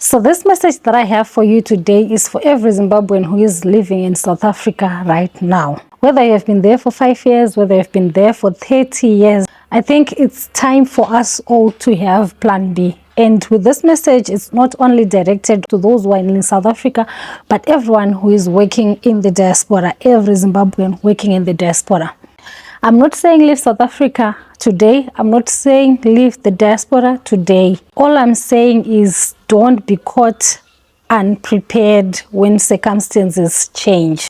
So this message that I have for you today is for every Zimbabwean who is living in South Africa right now. Whether you have been there for 5 years, whether you have been there for 30 years, I think it's time for us all to have plan B. And with this message, it's not only directed to those who are in South Africa, but everyone who is working in the diaspora, every Zimbabwean working in the diaspora. I'm not saying leave South Africa today. I'm not saying leave the diaspora today. All I'm saying is don't be caught unprepared when circumstances change.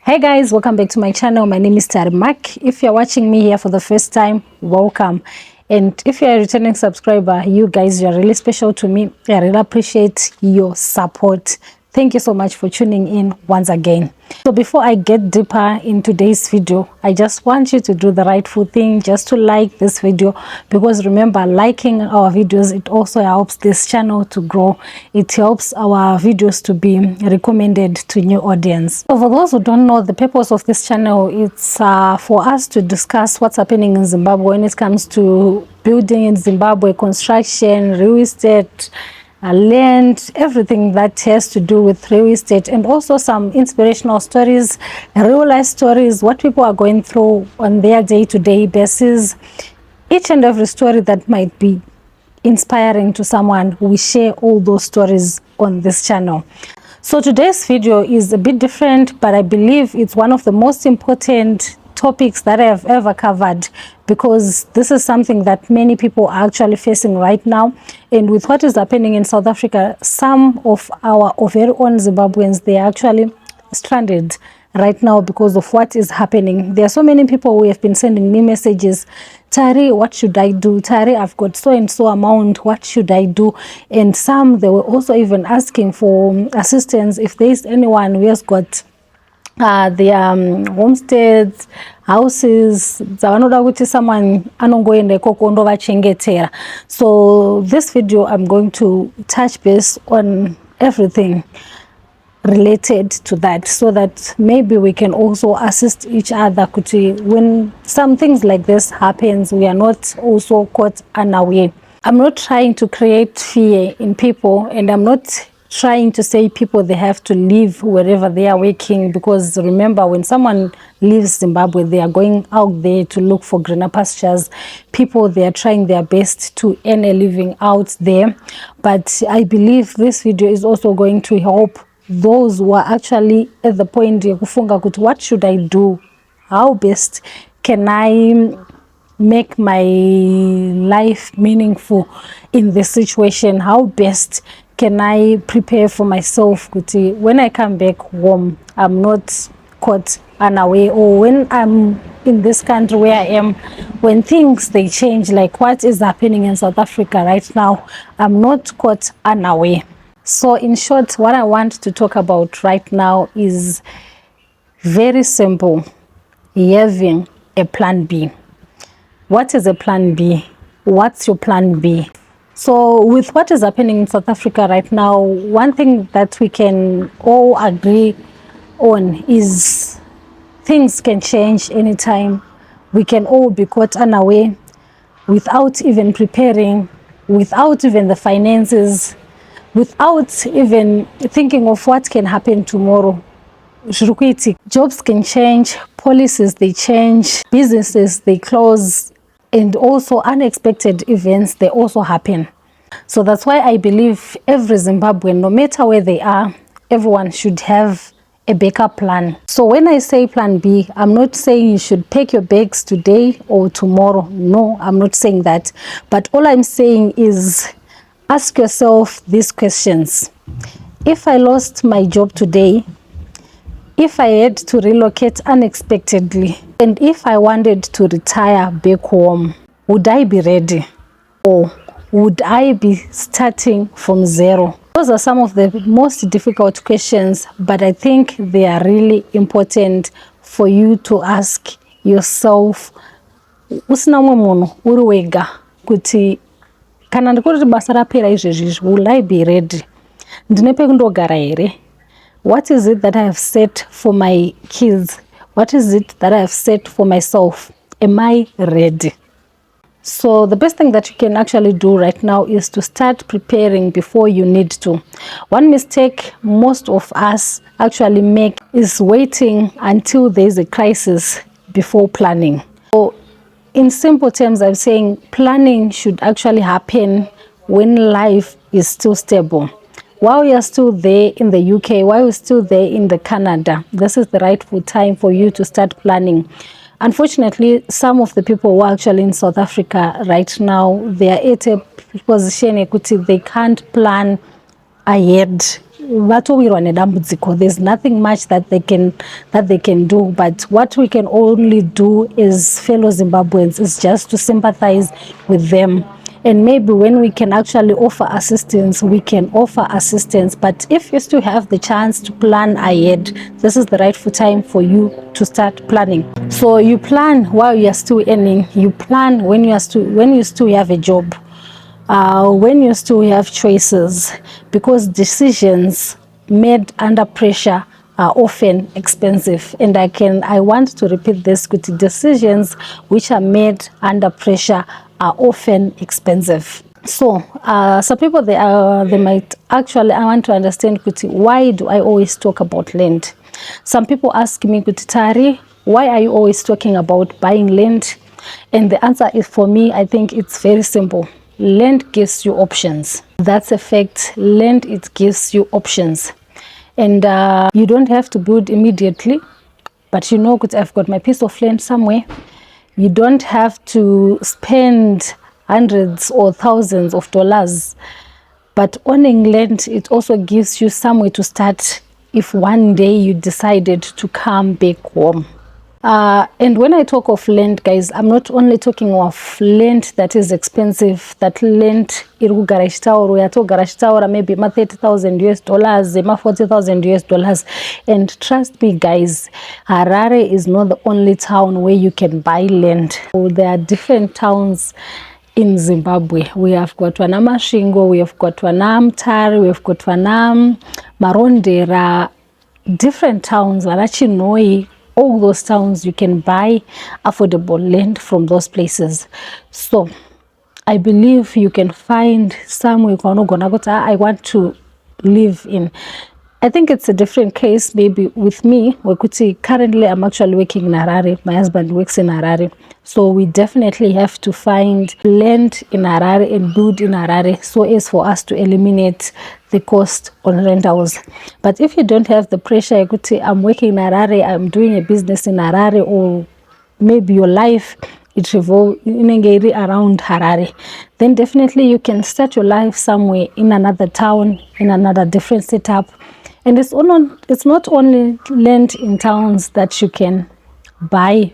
Hey guys, welcome back to my channel. My name is Tari Mac. If you're watching me here for the first time, welcome. And if you're a returning subscriber, you guys, you're really special to me. I really appreciate your support. Thank you so much for tuning in once again. So before I get deeper in today's video, I just want you to do the rightful thing, just to like this video, because remember, liking our videos, it also helps this channel to grow. It helps our videos to be recommended to new audience. So for those who don't know, the purpose of this channel, it's for us to discuss what's happening in Zimbabwe when it comes to building in Zimbabwe, construction, real estate, land, everything that has to do with real estate, and also some inspirational stories, real life stories, what people are going through on their day-to-day basis. Each and every story that might be inspiring to someone, we share all those stories on this channel. So today's video is a bit different, but I believe it's one of the most important topics that I have ever covered, because this is something that many people are actually facing right now. And with what is happening in South Africa, some of our very own Zimbabweans, they are actually stranded right now because of what is happening. There are so many people who have been sending me messages, Tari, what should I do? Tari, I've got so and so amount, what should I do? And some, they were also even asking for assistance if there is anyone who has got their homesteads, houses, dzavanoda kuti someone anongoenda ikoko ndovachengetera. So this video, I'm going to touch base on everything related to that, so that maybe we can also assist each other kuti when some things like this happens, we are not also caught unaware. I'm not trying to create fear in people, and I'm not trying to say people they have to live wherever they are working, because remember, when someone leaves Zimbabwe, they are going out there to look for greener pastures. People, they are trying their best to earn a living out there. But I believe this video is also going to help those who are actually at the point of kufunga kuti what should I do? How best can I make my life meaningful in this situation? How best can I prepare for myself kuti when I come back home, I'm not caught unaware, or when I'm in this country where I am, when things they change, like what is happening in South Africa right now, I'm not caught unaware. So in short, what I want to talk about right now is very simple: having a plan B. What is a plan B? What's your plan B? So with what is happening in South Africa right now, one thing that we can all agree on is things can change anytime. We can all be caught unaware, without even preparing, without even the finances, without even thinking of what can happen tomorrow. Jobs can change, policies they change, businesses they close, and also unexpected events, they also happen. So that's why I believe every Zimbabwean, no matter where they are, everyone should have a backup plan. So when I say plan B, I'm not saying you should pack your bags today or tomorrow. No, I'm not saying that. But all I'm saying is ask yourself these questions. If I lost my job today, if I had to relocate unexpectedly, and if I wanted to retire back home, would I be ready? Or would I be starting from zero? Those are some of the most difficult questions, but I think they are really important for you to ask yourself. Usina mwe munhu uri wega kuti kana ndikuri basa rapera izvezvi, will I be ready? Ndine pekundogara here? What is it that I have set for my kids? What is it that I have set for myself? Am I ready? So the best thing that you can actually do right now is to start preparing before you need to. One mistake most of us actually make is waiting until there is a crisis before planning. So in simple terms, I'm saying planning should actually happen when life is still stable. While you're still there in the UK, while you're still there in the Canada, this is the rightful time for you to start planning. Unfortunately, some of the people who are actually in South Africa right now, they are at a position they can't plan ahead. There's nothing much that they can do, but what we can only do as fellow Zimbabweans is just to sympathize with them. And maybe when we can actually offer assistance, we can offer assistance. But if you still have the chance to plan ahead, this is the rightful time for you to start planning. So you plan while you are still earning. You plan when you still have a job. When you still have choices, because decisions made under pressure are often expensive. And I want to repeat this, decisions which are made under pressure are often expensive. So some people, they might actually, I want to understand, why do I always talk about land? Some people ask me, Tari, why are you always talking about buying land? And the answer is, for me, I think it's very simple. Land gives you options. That's a fact. Land, it gives you options. And you don't have to build immediately, but I've got my piece of land somewhere. You don't have to spend hundreds or thousands of dollars. But owning land, it also gives you somewhere to start if one day you decided to come back home. And when I talk of land, guys, I'm not only talking of land that is expensive, that land garage tower, maybe $30,000, $40,000. And trust me, guys, Harare is not the only town where you can buy land. So there are different towns in Zimbabwe. We have got Mashingo, we have got Tari, we have got Marondera, different towns, Chinoi. All those towns, you can buy affordable land from those places. So I believe you can find somewhere I want to live in. I think it's a different case maybe with me. Currently I'm actually working in Harare. My husband works in Harare. So we definitely have to find land in Harare and build in Harare so as for us to eliminate the cost on rentals. But if you don't have the pressure, I'm working in Harare, I'm doing a business in Harare, or maybe your life it revolves around Harare, then definitely you can start your life somewhere in another town, in another different setup. And it's not only land in towns that you can buy.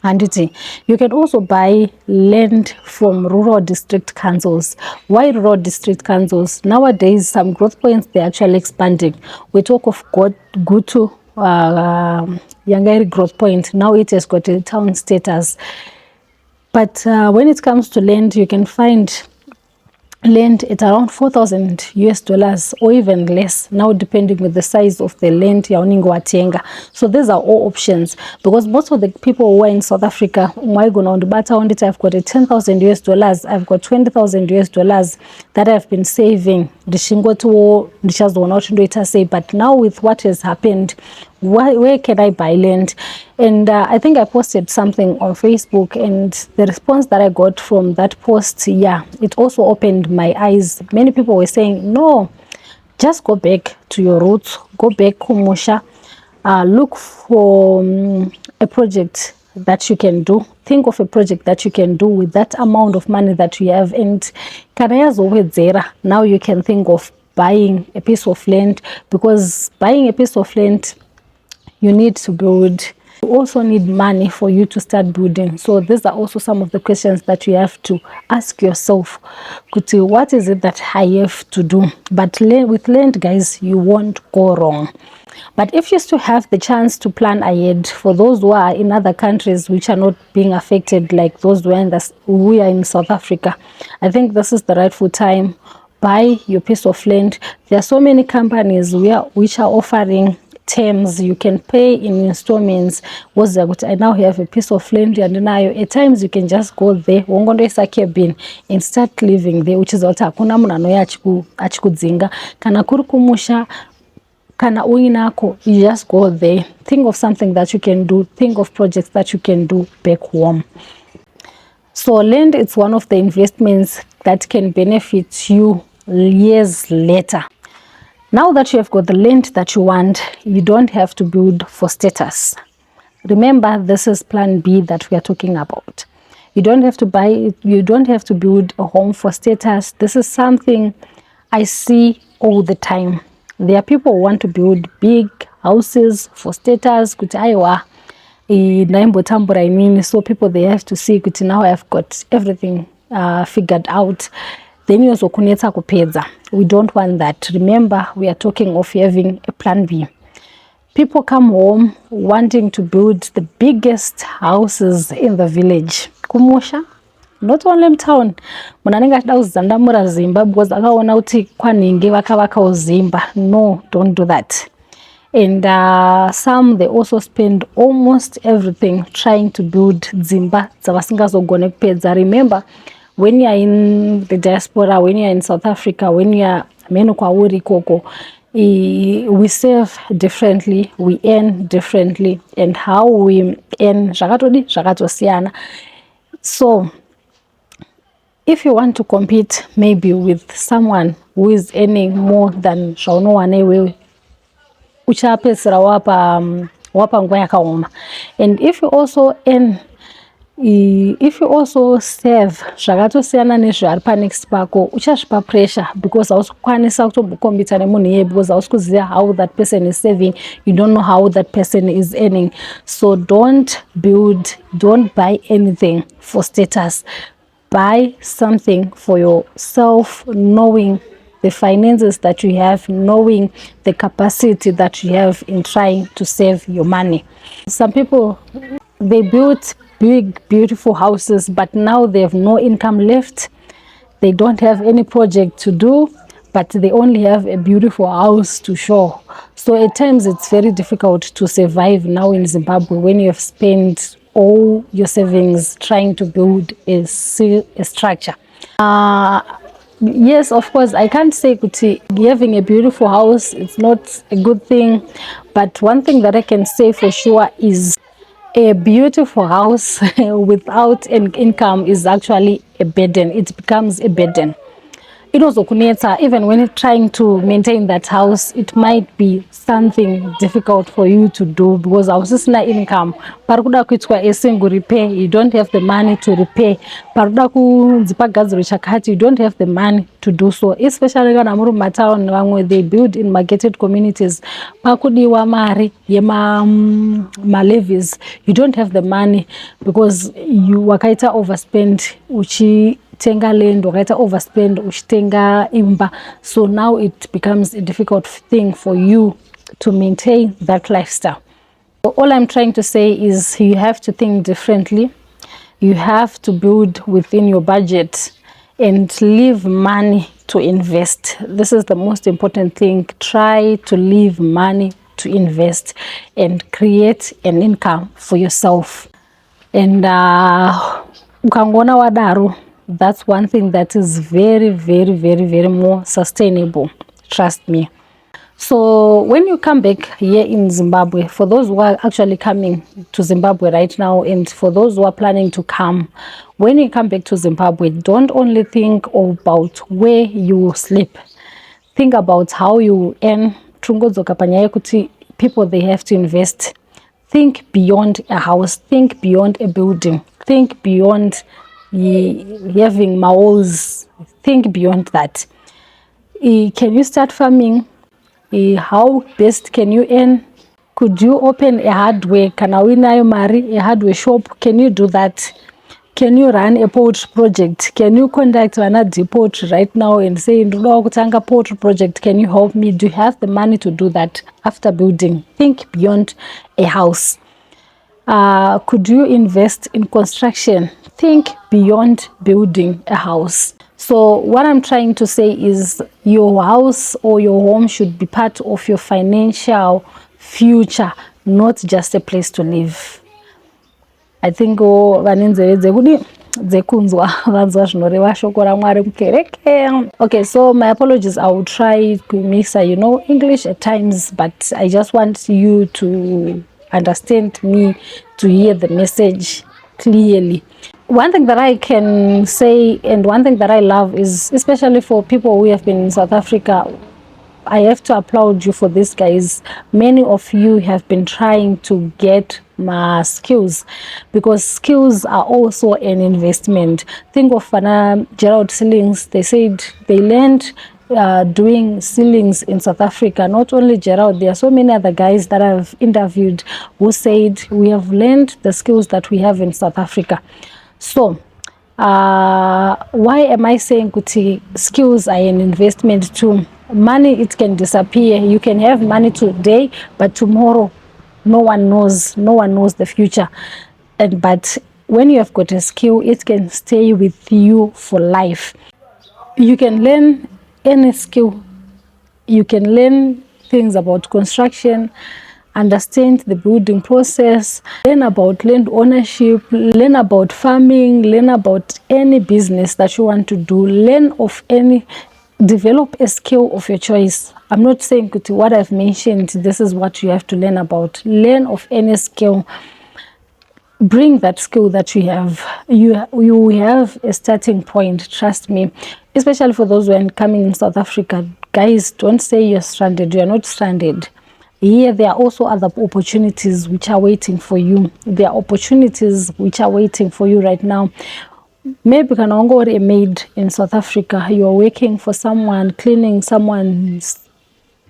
You can also buy land from rural district councils. Why rural district councils? Nowadays, some growth points, they're actually expanding. We talk of Gutu, Yangari growth point. Now it has got a town status. But when it comes to land, you can find land at around $4,000 or even less, now depending with the size of the land ya uningo watenga. So these are all options, because most of the people who are in South Africa, I've got a $10,000, I've got $20,000 that I've been saving. But now with what has happened, where can I buy land? And I think I posted something on Facebook, and the response that I got from that post, it also opened my eyes. Many people were saying, no, just go back to your roots, go back Kumusha, look for a project that you can do. Think of a project that you can do with that amount of money that you have. And now you can think of buying a piece of land, because buying a piece of land, you need to build. You also need money for you to start building. So these are also some of the questions that you have to ask yourself. What is it that I have to do? But with land, guys, you won't go wrong. But if you still have the chance to plan ahead, for those who are in other countries which are not being affected like those who are in South Africa, I think this is the rightful time. Buy your piece of land. There are so many companies which are offering terms. You can pay in installments. I now have a piece of land and now at times you can just go there and start living there, which is what hakuna munhu anouya achikudzinga. Kana kuri kumusha, kana uinako, you just go there. Think of something that you can do. Think of projects that you can do back home. So land is one of the investments that can benefit you years later. Now that you have got the land that you want, you don't have to build for status. Remember, this is plan B that we are talking about. You don't have to buy it. You don't have to build a home for status. This is something I see all the time. There are people who want to build big houses for status. So people, they have to see now I've got everything figured out. Then you also kunetsa kupedza. We don't want that. Remember, we are talking of having a plan B. People come home wanting to build the biggest houses in the village. Kumusha, not only in town. Munanenga chida kuzandamura Zimba because akaona kuti kwaningi vakavaka uzimba. No, don't do that. And some, they also spend almost everything trying to build dzimba dzavasingazogone kupedza. Remember, when you are in the diaspora, when you are in South Africa, when you are menukwauri koko, we save differently, we earn differently, and how we earn zvakatosiyana. So if you want to compete maybe with someone who is earning more than zvaunowana iwewe, uchapedzisira wapa nguva yakaoma. And if you also earn, if you also save zvakatosiyana nezvari panext pako, uchazvipa pressure because hausikwanisa kutombokombita nemunhu iye because hausikuziva how that person is saving. You don't know how that person is earning. So don't buy anything for status. Buy something for yourself, knowing the finances that you have, knowing the capacity that you have in trying to save your money. Some people, they built big, beautiful houses, but now they have no income left. They don't have any project to do, but they only have a beautiful house to show. So at times it's very difficult to survive now in Zimbabwe when you have spent all your savings trying to build a structure. Yes, of course, I can't say having a beautiful house, it's not a good thing. But one thing that I can say for sure is a beautiful house without an income is actually a burden. It becomes a burden. Even when you're trying to maintain that house, it might be something difficult for you to do because house is not income. Parukuda kuitwa a single repair, you don't have the money to repair. Parukuda kudzipa gadziro chakati, you don't have the money to do so. Especially kana muri mumatown vamwe they build in marketed communities. Pakudiwa mari yema levies, you don't have the money because you wakaita overspend tenga land, wakaita overspend uchitenga imba. So now it becomes a difficult thing for you to maintain that lifestyle. So all I'm trying to say is you have to think differently. You have to build within your budget and leave money to invest. This is the most important thing. Try to leave money to invest and create an income for yourself. And ukangona wadaru, that's one thing that is very, very, very, very more sustainable. Trust me. So when you come back here in Zimbabwe, for those who are actually coming to Zimbabwe right now, and for those who are planning to come, when you come back to Zimbabwe, don't only think about where you sleep. Think about how you earn. People, they have to invest. Think beyond a house. Think beyond a building. Think beyond having malls. Think beyond that. Can you start farming? How best can you earn? Could you open a hardware? A hardware shop? Can you do that? Can you run a poultry project? Can you contact another poultry right now and say, poultry project, can you help me? Do you have the money to do that after building? Think beyond a house. Could you invest in construction? Think beyond building a house. So what I'm trying to say is your house or your home should be part of your financial future, not just a place to live. I think okay, so my apologies. I will try to mix English at times, but I just want you to understand me, to hear the message clearly. One thing that I can say, and one thing that I love, is especially for people who have been in South Africa, I have to applaud you for this, guys. Many of you have been trying to get my skills, because skills are also an investment. Think of Gerald Ceilings. They said they learned doing ceilings in South Africa. Not only Gerald, there are so many other guys that I've interviewed who said we have learned the skills that we have in South Africa. So why am I saying kuti skills are an investment too? Money, it can disappear. You can have money today, but tomorrow no one knows the future. But when you have got a skill, it can stay with you for life. You can learn any skill. You can learn things about construction, understand the building process, learn about land ownership, learn about farming, learn about any business that you want to do, develop a skill of your choice. I'm not saying what I've mentioned, this is what you have to learn about. Learn of any skill. Bring that skill that you have. You have a starting point, trust me. Especially for those who are coming in South Africa. Guys, don't say you're stranded. You're not stranded. Here, there are also other opportunities which are waiting for you. There are opportunities which are waiting for you right now. Maybe you can go a maid in South Africa. You are working for someone, cleaning someone's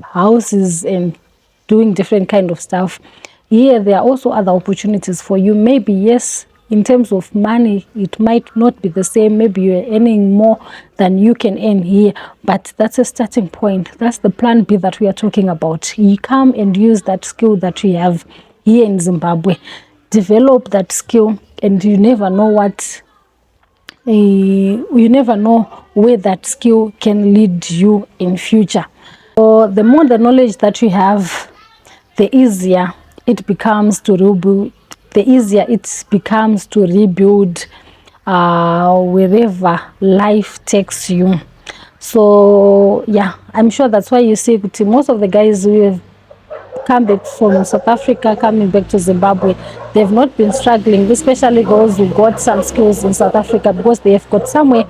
houses and doing different kind of stuff. Here, there are also other opportunities for you. Maybe, yes, in terms of money, it might not be the same. Maybe you're earning more than you can earn here, but that's a starting point. That's the plan B that we are talking about. You come and use that skill that we have here in Zimbabwe. Develop that skill, and you never know where that skill can lead you in future. So the more the knowledge that you have, the easier it becomes to rebuild. Wherever life takes you. So yeah, I'm sure that's why you see most of the guys who have come back from South Africa, coming back to Zimbabwe, they've not been struggling, especially those who got some skills in South Africa, because they have got somewhere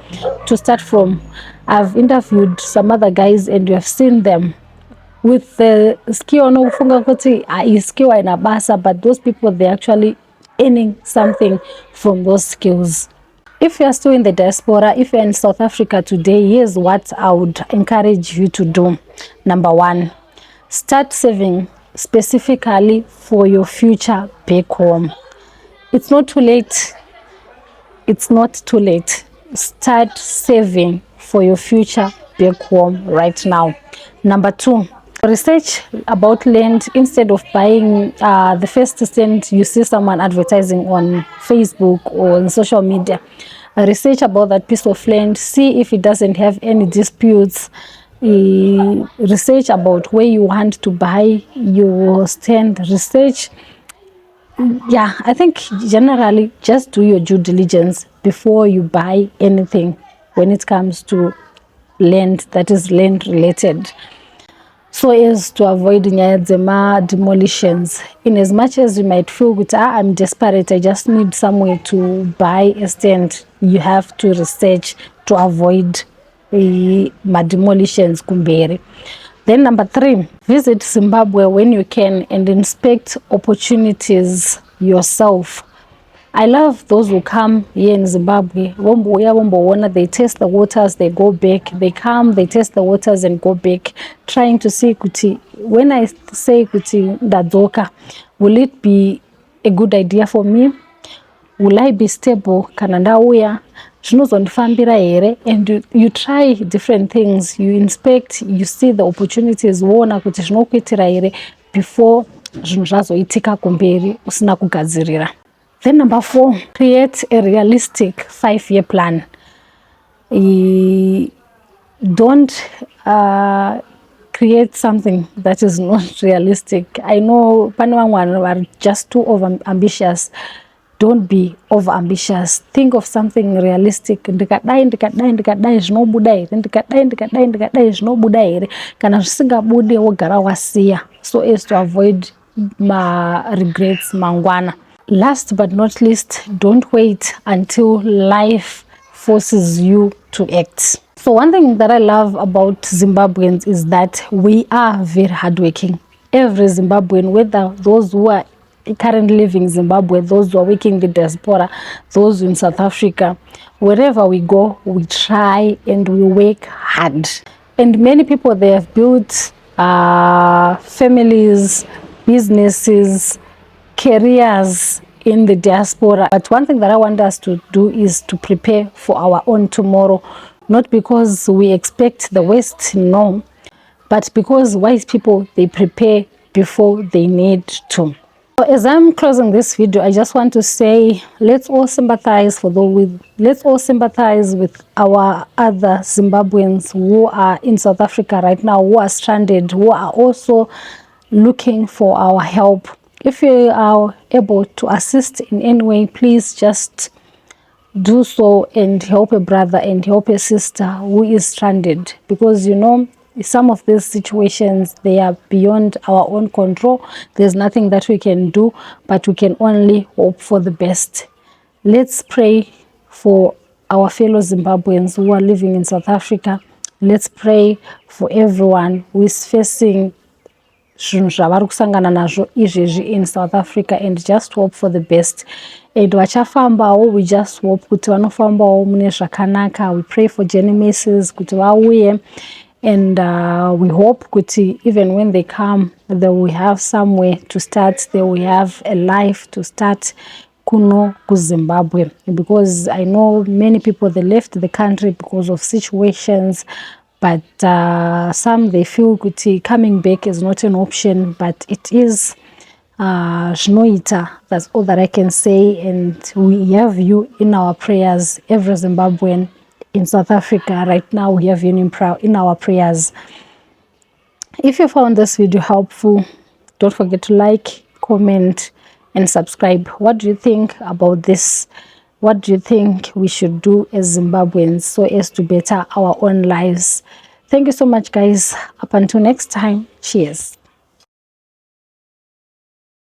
to start from. I've interviewed some other guys and you have seen them with the skill, no funga kuti skill in abasa, but those people, they're actually earning something from those skills. If you're still in the diaspora, if you're in South Africa today, here's what I would encourage you to do. Number one, start saving specifically for your future back home. It's not too late. It's not too late. Start saving for your future back home right now. Number two, research about land. Instead of buying the first cent you see someone advertising on Facebook or on social media, research about that piece of land. See if it doesn't have any disputes. Research about where you want to buy your stand. Research. Yeah, I think generally just do your due diligence before you buy anything when it comes to land that is land related, so as to avoid demolitions. In as much as you might feel that I'm desperate, I just need somewhere to buy a stand, you have to research to avoid demolitions kumberi. Then number three, visit Zimbabwe when you can and inspect opportunities yourself. I love those who come here in Zimbabwe. They test the waters, they go back. They come, they test the waters and go back, trying to see kuti. When I say kuti ndadoka, will it be a good idea for me? Will I be stable? Kanandauya. And you try different things, you inspect, you see the opportunities before zvazoitika kumberi usina kugadzirira. Then number four, create a realistic 5-year plan. Don't create something that is not realistic. I know Panwangwan are just too over ambitious. Don't be over ambitious. Think of something realistic. Ndikadai zvinobuda here, ndikadai zvinobuda here. Kana zvisingabudi wogara wasiya, so as to avoid regrets mangwana. Last but not least, don't wait until life forces you to act. So one thing that I love about Zimbabweans is that we are very hardworking. Every Zimbabwean, whether those who are currently living in Zimbabwe, those who are working in the diaspora, those in South Africa, wherever we go, we try and we work hard. And many people, they have built families, businesses, careers in the diaspora. But one thing that I want us to do is to prepare for our own tomorrow, not because we expect the West, no, but because wise people, they prepare before they need to. So as I'm closing this video, I just want to say, let's all sympathize with our other Zimbabweans who are in South Africa right now, who are stranded, who are also looking for our help. If you are able to assist in any way, please just do so and help a brother and help a sister who is stranded, because you know, some of these situations, they are beyond our own control. There's nothing that we can do, but we can only hope for the best. Let's pray for our fellow Zimbabweans who are living in South Africa. Let's pray for everyone who is facing zvinhu zvavari kusangana nazvo izvezvi in South Africa, and just hope for the best. And vachafambawo, we just hope kuti vanofambawo mune zvakanaka. We pray for journey mercies kuti vauye, and we hope kuti even when they come, they will have somewhere to start, they will have a life to start kuno kuZimbabwe, because I know many people, they left the country because of situations, but some, they feel kuti coming back is not an option, but it is. Zvinoita, that's all that I can say, and we have you in our prayers. Every Zimbabwean in South Africa right now, we have you in our prayers. If you found this video helpful, don't forget to like, comment, and subscribe. What do you think about this? What do you think we should do as Zimbabweans so as to better our own lives? Thank you so much, guys. Up until next time, cheers.